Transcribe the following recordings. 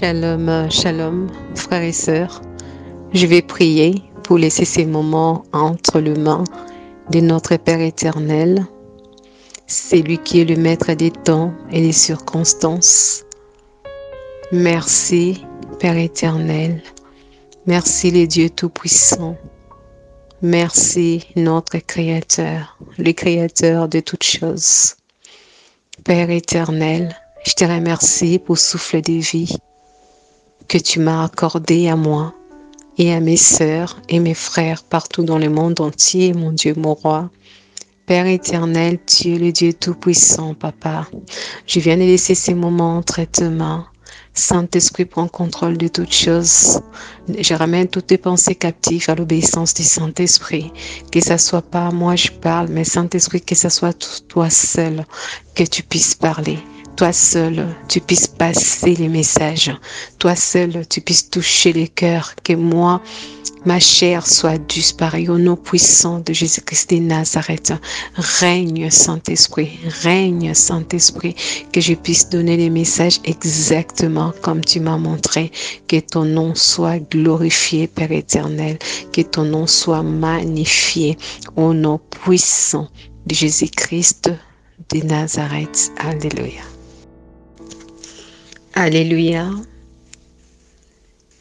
Shalom, shalom, frères et sœurs. Je vais prier pour laisser ces moments entre les mains de notre Père éternel. C'est lui qui est le maître des temps et des circonstances. Merci, Père éternel. Merci, les dieux tout-puissants. Merci, notre Créateur, le Créateur de toutes choses. Père éternel, je te remercie pour souffle de vie que tu m'as accordé à moi et à mes sœurs et mes frères partout dans le monde entier, mon Dieu, mon roi. Père éternel, tu es le Dieu tout-puissant, Papa. Je viens de laisser ces moments entre tes mains. Saint-Esprit, prends contrôle de toutes choses. Je ramène toutes tes pensées captives à l'obéissance du Saint-Esprit. Que ça soit pas moi je parle, mais Saint-Esprit, que ça soit toi seul que tu puisses parler. Toi seul, tu puisses passer les messages. Toi seul, tu puisses toucher les cœurs. Que moi, ma chair soit disparue au nom puissant de Jésus-Christ de Nazareth. Règne, Saint-Esprit, règne, Saint-Esprit, que je puisse donner les messages exactement comme tu m'as montré. Que ton nom soit glorifié, Père éternel. Que ton nom soit magnifié au nom puissant de Jésus-Christ de Nazareth. Alléluia. Alléluia.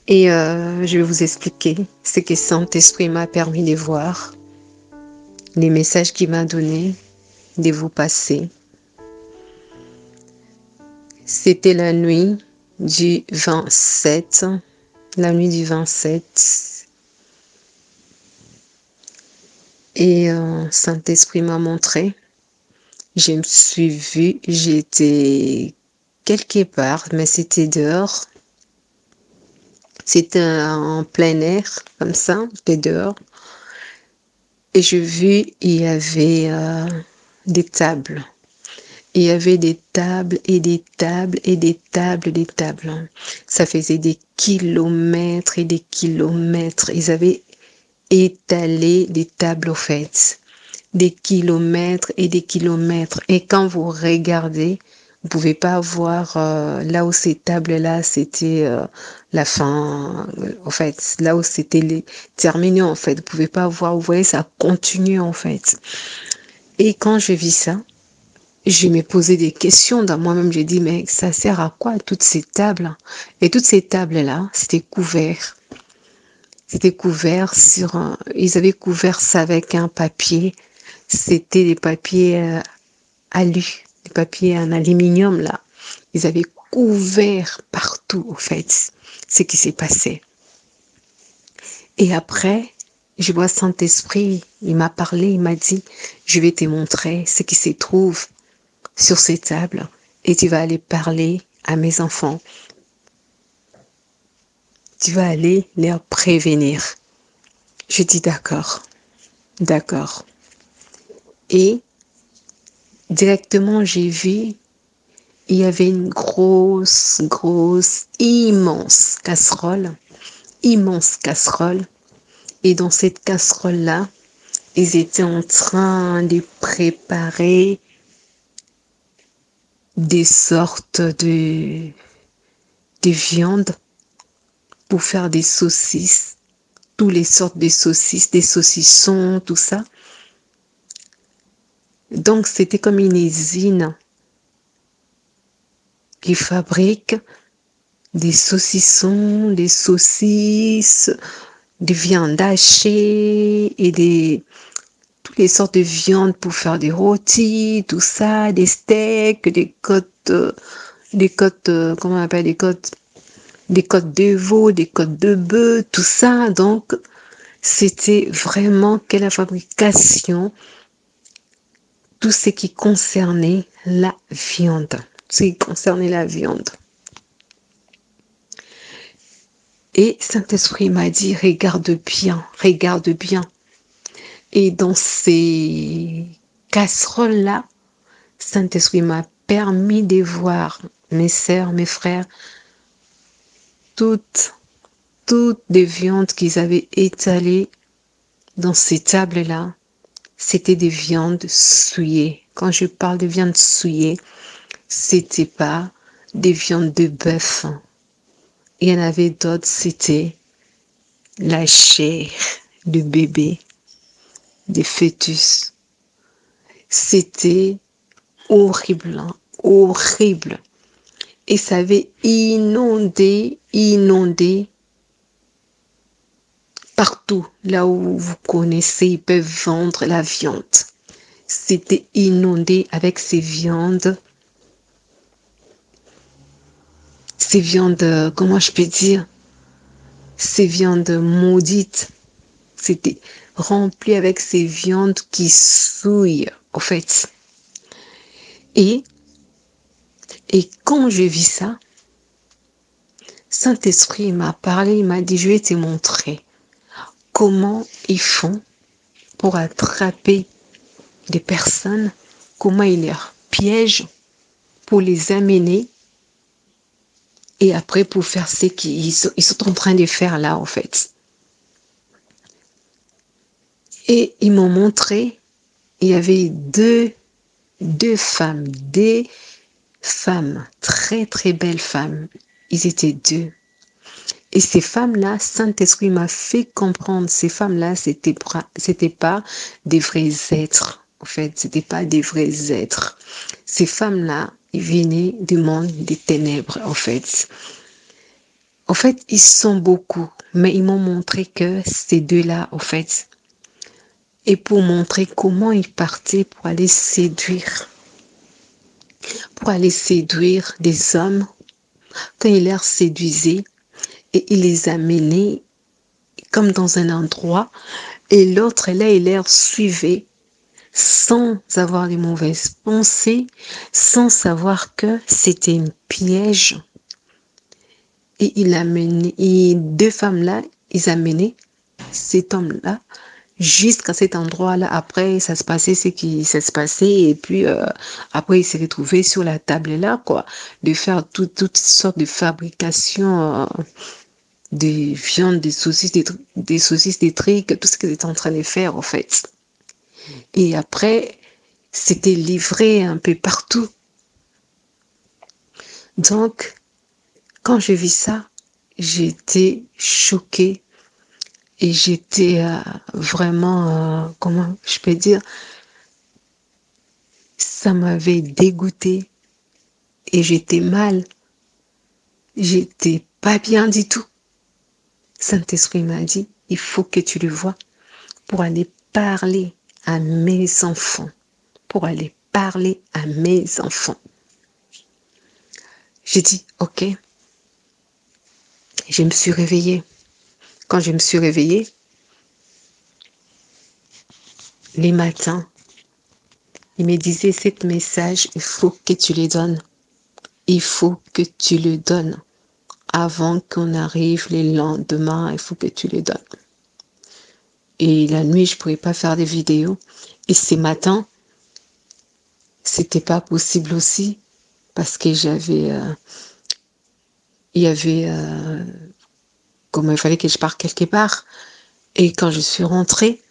Et je vais vous expliquer ce que Saint-Esprit m'a permis de voir, les messages qu'il m'a donnés, de vous passer. C'était la nuit du 27, et Saint-Esprit m'a montré. Je me suis vue, j'étais quelque part, mais c'était dehors. C'était en plein air, comme ça, j'étais dehors. Et je vis, il y avait des tables. Il y avait des tables et des tables et des tables et des tables. Ça faisait des kilomètres et des kilomètres. Ils avaient étalé des tables au fait. Des kilomètres et des kilomètres. Et quand vous regardez, vous pouvez pas voir là où ces tables-là, c'était la fin, en fait, là où c'était terminé, en fait. Vous pouvez pas voir, vous voyez, ça continue, en fait. Et quand je vis ça, je me posais des questions dans moi-même. J'ai dit, mais ça sert à quoi, toutes ces tables? Et toutes ces tables-là, c'était couvert. C'était couvert sur ils avaient couvert ça avec un papier. C'était des papiers alu. Des papiers en aluminium, là. Ils avaient couvert partout, en fait, ce qui s'est passé. Et après, je vois Saint-Esprit, il m'a parlé, il m'a dit, je vais te montrer ce qui se trouve sur ces tables et tu vas aller parler à mes enfants. Tu vas aller les prévenir. Je dis d'accord, d'accord. Et directement, j'ai vu, il y avait une grosse, immense casserole. Et dans cette casserole-là, ils étaient en train de préparer des sortes de viande pour faire des saucisses, toutes les sortes de saucisses, des saucissons, tout ça. Donc, c'était comme une usine qui fabrique des saucissons, des saucisses, des viandes hachées et toutes les sortes de viandes pour faire des rôtis, tout ça, des steaks, des côtes, comment on appelle, des côtes de veau, des côtes de bœuf, tout ça. Donc, c'était vraiment que la fabrication, tout ce qui concernait la viande. Et Saint-Esprit m'a dit, regarde bien. Et dans ces casseroles-là, Saint-Esprit m'a permis de voir mes sœurs, mes frères, toutes des viandes qu'ils avaient étalées dans ces tables-là. C'était des viandes souillées. Quand je parle de viandes souillées, c'était pas des viandes de bœuf. il y en avait d'autres, c'était la chair de bébé, des fœtus. C'était horrible, hein, horrible. Et ça avait inondé partout, là où vous connaissez, ils peuvent vendre la viande. C'était inondé avec ces viandes, comment je peux dire, ces viandes maudites. C'était rempli avec ces viandes qui souillent, en fait. Et quand je vis ça, Saint-Esprit m'a parlé, il m'a dit, je vais te montrer comment ils font pour attraper des personnes, comment ils les piègent pour les amener et après pour faire ce qu'ils sont en train de faire là, en fait. Et ils m'ont montré, il y avait deux femmes, des femmes, très très belles femmes. Ils étaient deux. Et ces femmes-là, Saint-Esprit m'a fait comprendre, ces femmes-là, c'était pas des vrais êtres. En fait, c'était pas des vrais êtres. Ces femmes-là, ils venaient du monde des ténèbres, en fait. En fait, ils sont beaucoup, mais ils m'ont montré que ces deux-là, en fait, et pour montrer comment ils partaient pour aller séduire des hommes, quand ils les séduisaient, et il les amenait comme dans un endroit, et l'autre là, il les suivait sans avoir les mauvaises pensées, sans savoir que c'était un piège. Et deux femmes là, ils amenaient cet homme-là jusqu'à cet endroit-là. Après, ça se passait ce qui se passait, et puis après, il s'est retrouvé sur la table là, quoi, de faire toutes sortes de fabrications. Des viandes, des saucisses, des trucs, tout ce qu'ils étaient en train de faire, en fait. Et après, c'était livré un peu partout. Donc, quand j'ai vu ça, j'étais choquée et j'étais vraiment, comment je peux dire, ça m'avait dégoûtée et j'étais mal. J'étais pas bien du tout. Saint-Esprit m'a dit, il faut que tu le vois pour aller parler à mes enfants. Pour aller parler à mes enfants. J'ai dit, ok. Je me suis réveillée. Quand je me suis réveillée, les matins, il me disait, ce message, il faut que tu le donnes. Il faut que tu le donnes. Avant qu'on arrive le lendemain, il faut que tu le donnes. Et la nuit, je ne pourrais pas faire des vidéos. Et ces matins, c'était pas possible aussi parce que comme il fallait que je parte quelque part. Et quand je suis rentrée,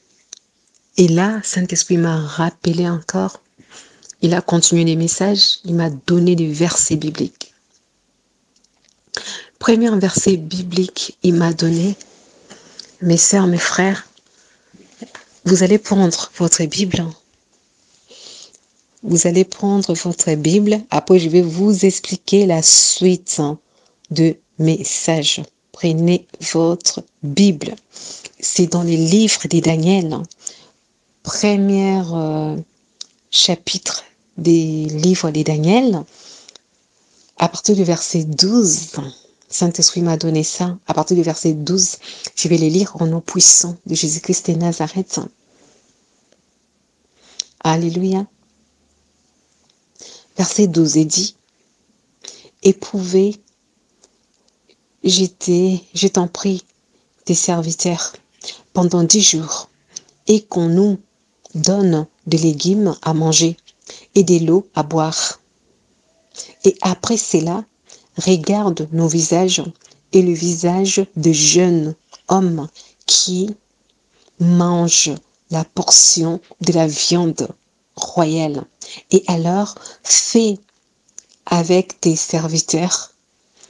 et là, Saint-Esprit m'a rappelé encore. Il a continué les messages. Il m'a donné des versets bibliques. Premier verset biblique, il m'a donné, mes sœurs, mes frères, vous allez prendre votre Bible. Vous allez prendre votre Bible. Après, je vais vous expliquer la suite de messages. Prenez votre Bible. C'est dans les livres des Daniel. Premier chapitre des livres des Daniel. À partir du verset 12, Saint-Esprit m'a donné ça. À partir du verset 12, je vais les lire au nom puissant de Jésus-Christ de Nazareth. Alléluia. Verset 12 est dit, éprouvez, je t'en prie, tes serviteurs, pendant 10 jours, et qu'on nous donne des légumes à manger et de l'eau à boire. Et après cela, regarde nos visages et le visage de jeunes hommes qui mangent la portion de la viande royale. Et alors, fais avec tes serviteurs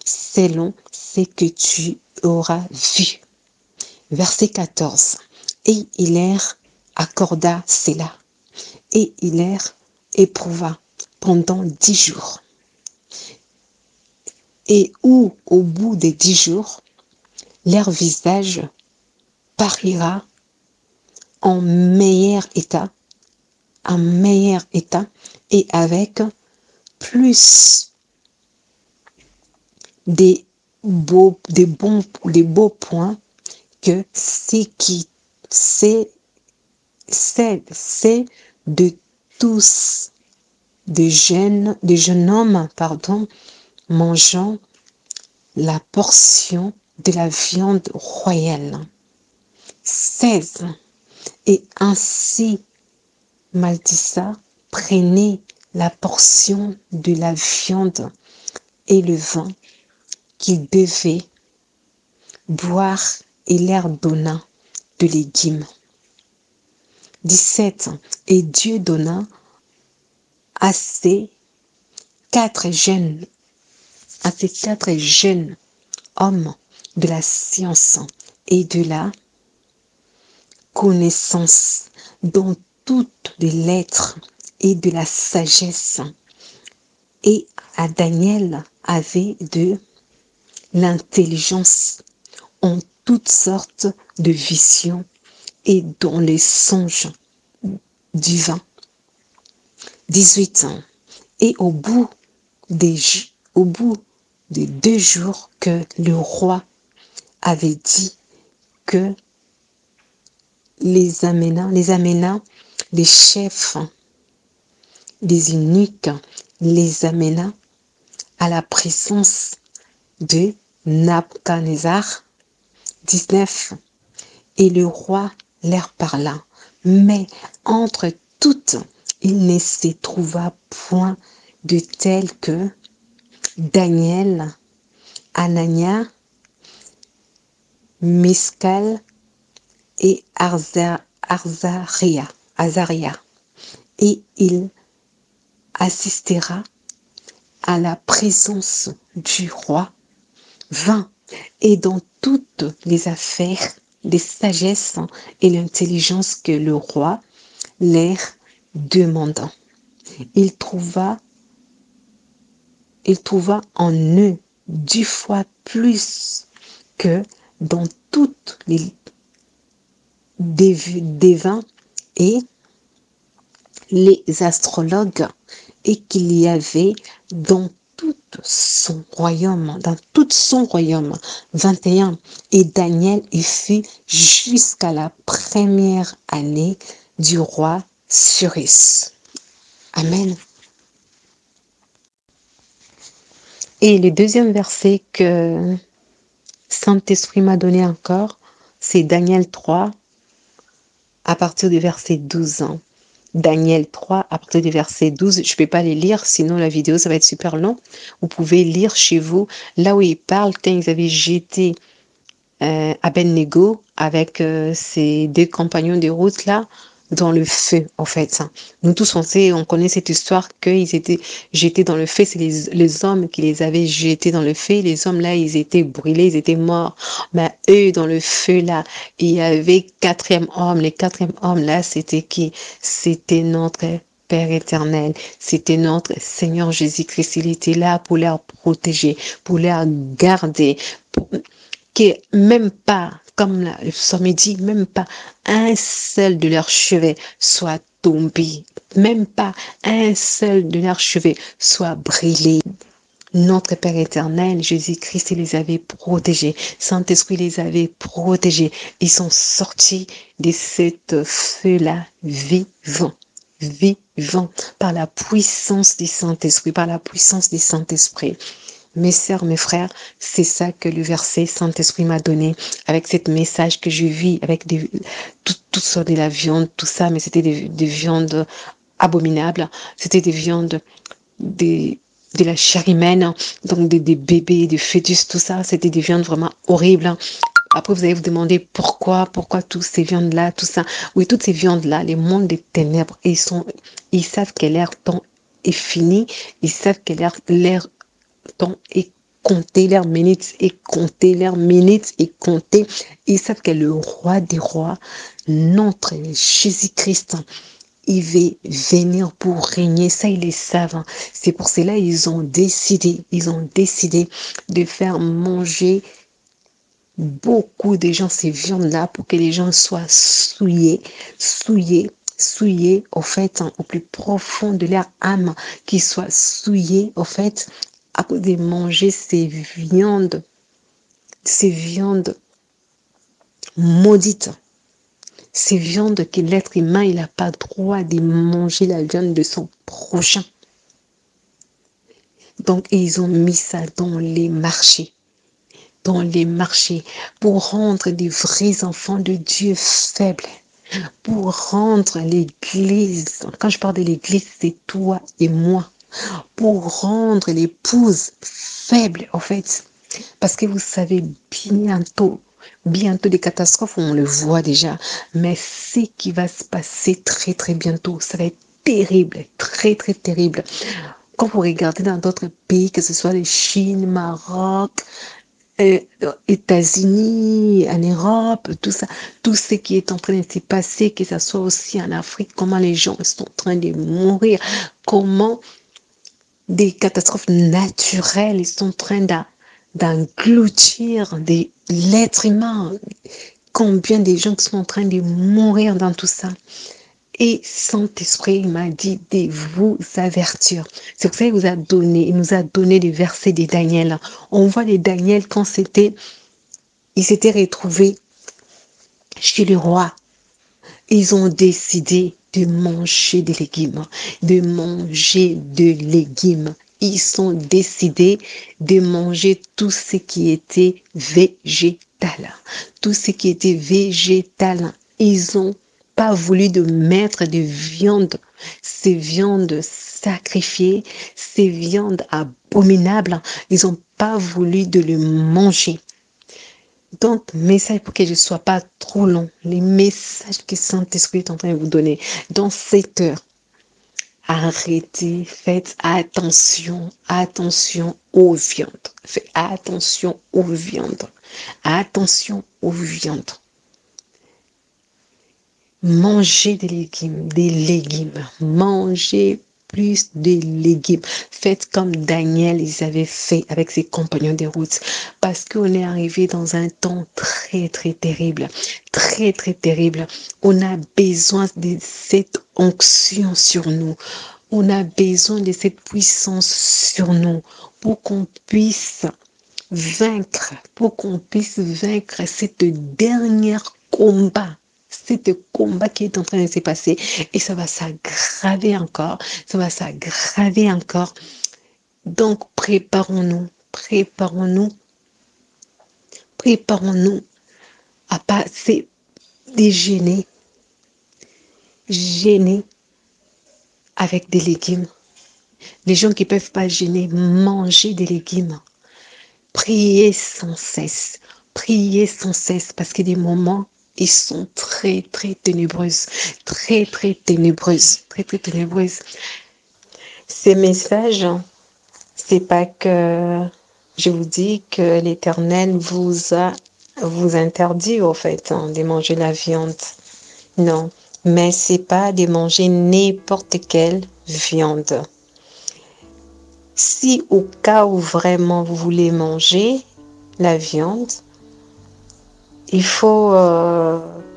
selon ce que tu auras vu. Verset 14. Et Hilaire accorda cela. Et Hilaire éprouva pendant 10 jours. Et où, au bout des 10 jours, leur visage parira en meilleur état, et avec plus des beaux points que c'est de tous des jeunes hommes, mangeant la portion de la viande royale. 16. Et ainsi Maldissa prenait la portion de la viande et le vin qu'il devait boire et leur donna de légumes. 17. Et Dieu donna à ces quatre jeunes hommes de la science et de la connaissance dans toutes les lettres et de la sagesse. Et à Daniel avait de l'intelligence en toutes sortes de visions et dans les songes divins. 18 ans. Et au bout des 2 jours que le roi avait dit que les amena, les chefs, les eunuques, les amena à la présence de Nabuchodonosor. 19. Et le roi leur parla, mais entre toutes, il ne se trouva point de tel que Daniel, Anania, Miscal et Azaria. Et il assistera à la présence du roi 20 et dans toutes les affaires des sagesses et l'intelligence que le roi leur demanda. Il trouva en eux 10 fois plus que dans toutes les devins et les astrologues, et qu'il y avait dans tout son royaume. 21. Et Daniel y fut jusqu'à la première année du roi Cyrus. Amen. Et le deuxième verset que Saint-Esprit m'a donné encore, c'est Daniel 3, à partir du verset 12. Daniel 3, à partir du verset 12. Je ne peux pas les lire, sinon la vidéo, ça va être super long. Vous pouvez lire chez vous, là où il parle, quand ils avaient jeté Abednego avec ses 2 compagnons de route là, dans le feu, en fait. Nous tous, on connaît cette histoire qu'ils étaient jetés dans le feu. C'est les hommes qui les avaient jetés dans le feu. Les hommes là, ils étaient brûlés, ils étaient morts. Mais eux, dans le feu là, il y avait 4e homme. Le 4e homme là, c'était qui? C'était notre Père éternel, c'était notre Seigneur Jésus-Christ. Il était là pour les protéger, pour les garder, que même pas, comme le psaume dit, même pas un seul de leurs cheveux soit tombé, même pas un seul de leurs cheveux soit brûlé. Notre Père éternel, Jésus-Christ, il les avait protégés. Saint-Esprit les avait protégés. Ils sont sortis de cette feu-là vivant, par la puissance du Saint-Esprit, Mes sœurs, mes frères, c'est ça que le verset Saint-Esprit m'a donné, avec cette message que je vis, avec toutes sortes de la viande, tout ça, mais c'était des viandes abominables, c'était des viandes de la chair humaine, donc des bébés, des fœtus, tout ça, c'était des viandes vraiment horribles. Après, vous allez vous demander pourquoi toutes ces viandes-là, tout ça. Oui, toutes ces viandes-là, les mondes des ténèbres, ils savent que leur temps est fini, ils savent que leur temps est compter leurs minutes et compter leurs minutes et compter. Ils savent que le roi des rois, notre Jésus-Christ, il va venir pour régner. Ça, ils le savent. C'est pour cela ils ont décidé de faire manger beaucoup de gens ces viandes-là pour que les gens soient souillés, au fait, au plus profond de leur âme, qu'ils soient souillés, au fait, à cause de manger ces viandes maudites, ces viandes que l'être humain, il n'a pas droit de manger la viande de son prochain. Donc, ils ont mis ça dans les marchés. Pour rendre des vrais enfants de Dieu faibles, pour rendre l'église, quand je parle de l'église, c'est toi et moi, pour rendre l'épouse faible, en fait, parce que vous savez, bientôt des catastrophes, on le voit déjà, mais ce qui va se passer très très bientôt, ça va être terrible, très très terrible. Quand vous regardez dans d'autres pays, que ce soit la Chine, Maroc, États-Unis, en Europe, tout ça, tout ce qui est en train de se passer, que ce soit aussi en Afrique, comment les gens sont en train de mourir, comment des catastrophes naturelles sont en train d'engloutir l'être humain, combien de gens qui sont en train de mourir dans tout ça. Et Saint-Esprit m'a dit de vous avertir. C'est pour ça qu'il nous a donné les versets de Daniel. On voit les Daniel quand ils s'étaient retrouvés chez le roi. Ils ont décidé de manger des légumes, Ils ont décidé de manger tout ce qui était végétal. Ils ont pas voulu de mettre de viande, ces viandes sacrifiées, ces viandes abominables. Ils n'ont pas voulu de le manger. Donc, message pour que je ne sois pas trop long. Les messages que Saint-Esprit est en train de vous donner dans cette heure. Arrêtez, faites attention aux viandes. Faites attention aux viandes. Mangez des légumes, mangez plus de légumes. Faites comme Daniel, ils avaient fait avec ses compagnons de route. Parce qu'on est arrivé dans un temps très, très terrible. Très, très terrible. On a besoin de cette onction sur nous. On a besoin de cette puissance sur nous pour qu'on puisse vaincre cette dernière combat. C'est le combat qui est en train de se passer et ça va s'aggraver encore. Donc, préparons-nous à passer des jeûner avec des légumes. Les gens qui ne peuvent pas jeûner, manger des légumes. Priez sans cesse parce que des moments, ils sont très, très ténébreuses. Ces messages, c'est pas que je vous dis que l'Éternel vous interdit, au fait, de manger la viande. Non, mais c'est pas de manger n'importe quelle viande. Si au cas où vraiment vous voulez manger la viande, il faut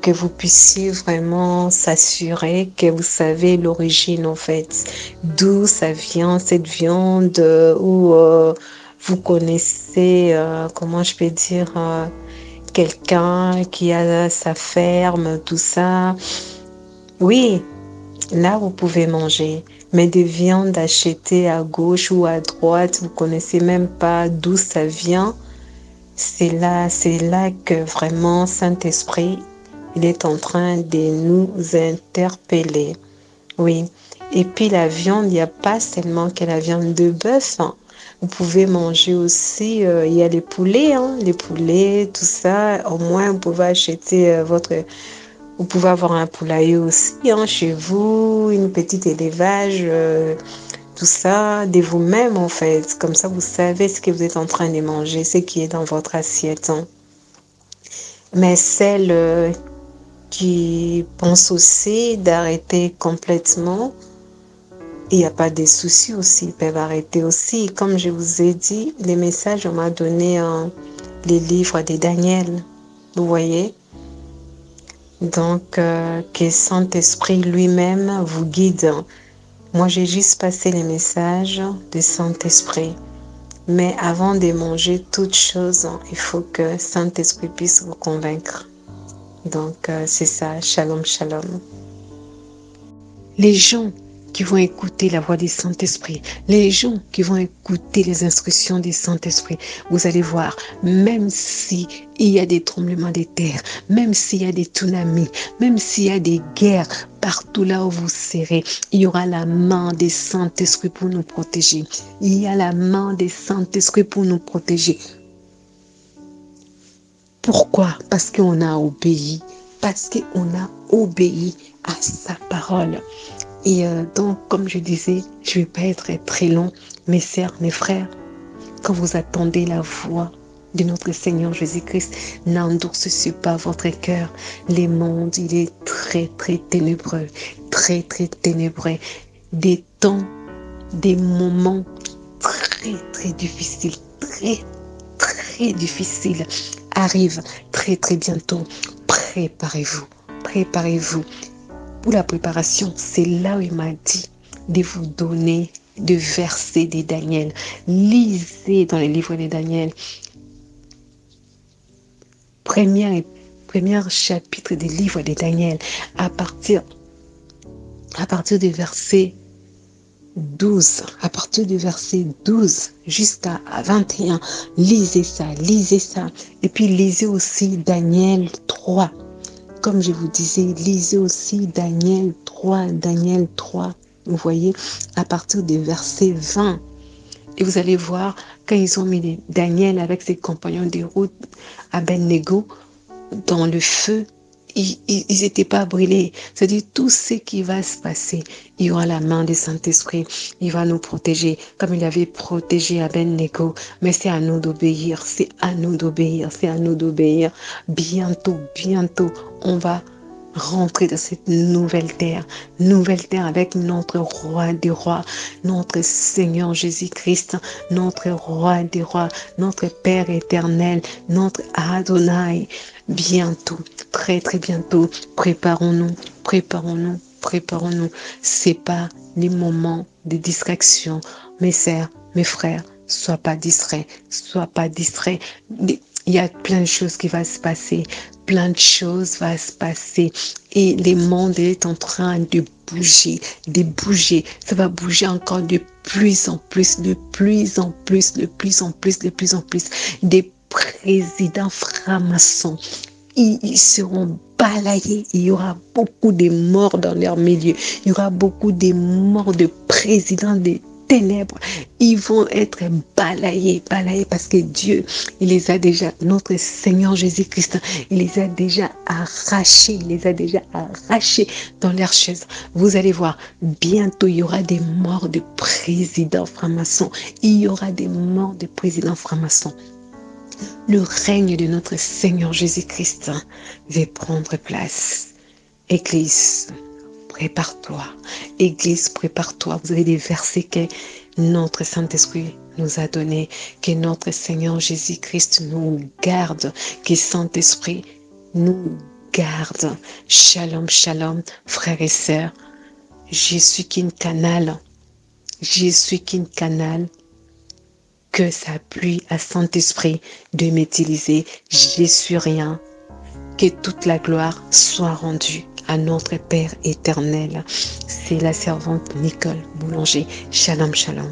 que vous puissiez vraiment s'assurer que vous savez l'origine, en fait, d'où ça vient cette viande, ou vous connaissez, comment je peux dire, quelqu'un qui a sa ferme, tout ça. Oui, là vous pouvez manger, mais des viandes achetées à gauche ou à droite, vous connaissez même pas d'où ça vient. C'est là que vraiment Saint-Esprit, il est en train de nous interpeller. Oui. Et puis la viande, il n'y a pas seulement que la viande de bœuf. Vous pouvez manger aussi, il y a les poulets, tout ça. Au moins, vous pouvez acheter vous pouvez avoir un poulailler aussi chez vous, une petite élevage, tout tout ça de vous-même en fait. Comme ça, vous savez ce que vous êtes en train de manger, ce qui est dans votre assiette. Mais celles qui pensent aussi d'arrêter complètement, il n'y a pas de souci aussi, ils peuvent arrêter aussi. Comme je vous ai dit, les messages, on m'a donné les livres de Daniel. Vous voyez? Donc, que Saint-Esprit lui-même vous guide. Moi, j'ai juste passé les messages de Saint-Esprit. Mais avant de manger toute chose, il faut que Saint-Esprit puisse vous convaincre. Donc, c'est ça. Shalom, shalom. Les gens qui vont écouter la voix du Saint-Esprit, les gens qui vont écouter les instructions du Saint-Esprit, vous allez voir, même s'il y a des tremblements de terre, même s'il y a des tsunamis, même s'il y a des guerres, partout là où vous serez, il y aura la main des Saint-Esprit pour nous protéger. Il y a la main des Saint-Esprit pour nous protéger. Pourquoi? Parce qu'on a obéi. Parce qu'on a obéi à sa parole. Et donc, comme je disais, je ne vais pas être très long. Mes sœurs, mes frères, quand vous attendez la voix de notre Seigneur Jésus-Christ, n'endurcissez pas votre cœur. Le monde, il est très, très ténébreux. Très, très ténébreux. Des temps, des moments très, très difficiles. Très, très difficiles arrivent très, très bientôt. Préparez-vous. Préparez-vous. Pour la préparation, c'est là où il m'a dit de vous donner de versets de Daniel. Lisez dans les livres de Daniel. Premier chapitre des livres de Daniel, à partir du verset 12, à partir du verset 12 jusqu'à 21, lisez ça. Et puis lisez aussi Daniel 3. Comme je vous disais, lisez aussi Daniel 3. Vous voyez, à partir du verset 20. Et vous allez voir, quand ils ont mis Daniel avec ses compagnons de route, Abednego, dans le feu, ils n'étaient pas brûlés. C'est-à-dire, tout ce qui va se passer, il y aura la main du Saint-Esprit. Il va nous protéger, comme il avait protégé Abednego. Mais c'est à nous d'obéir. Bientôt, on va rentrer dans cette nouvelle terre avec notre roi des rois, notre Seigneur Jésus-Christ, notre roi des rois, notre Père éternel, notre Adonai. Bientôt, très très bientôt, préparons-nous. C'est pas les moments de distraction. Mes sœurs, mes frères, sois pas distrait. Il y a plein de choses qui vont se passer. Et le monde est en train de bouger. Ça va bouger encore de plus en plus. Des présidents francs-maçons, ils seront balayés. Il y aura beaucoup de morts dans leur milieu. Il y aura beaucoup de morts de présidents des ténèbres. Ils vont être balayés parce que Dieu, il les a déjà, notre Seigneur Jésus-Christ, il les a déjà arrachés dans leurs chaises. Vous allez voir, bientôt il y aura des morts de présidents francs-maçons. Le règne de notre Seigneur Jésus-Christ va prendre place. Église, prépare-toi. Vous avez des versets que notre Saint-Esprit nous a donnés, que notre Seigneur Jésus-Christ nous garde, que Saint-Esprit nous garde. Shalom, shalom, frères et sœurs. Je suis qu'un canal. Que ça plie à Saint-Esprit de m'utiliser. Je suis rien. Que toute la gloire soit rendue à notre Père éternel. C'est la servante Nicole Boulanger. Shalom, shalom.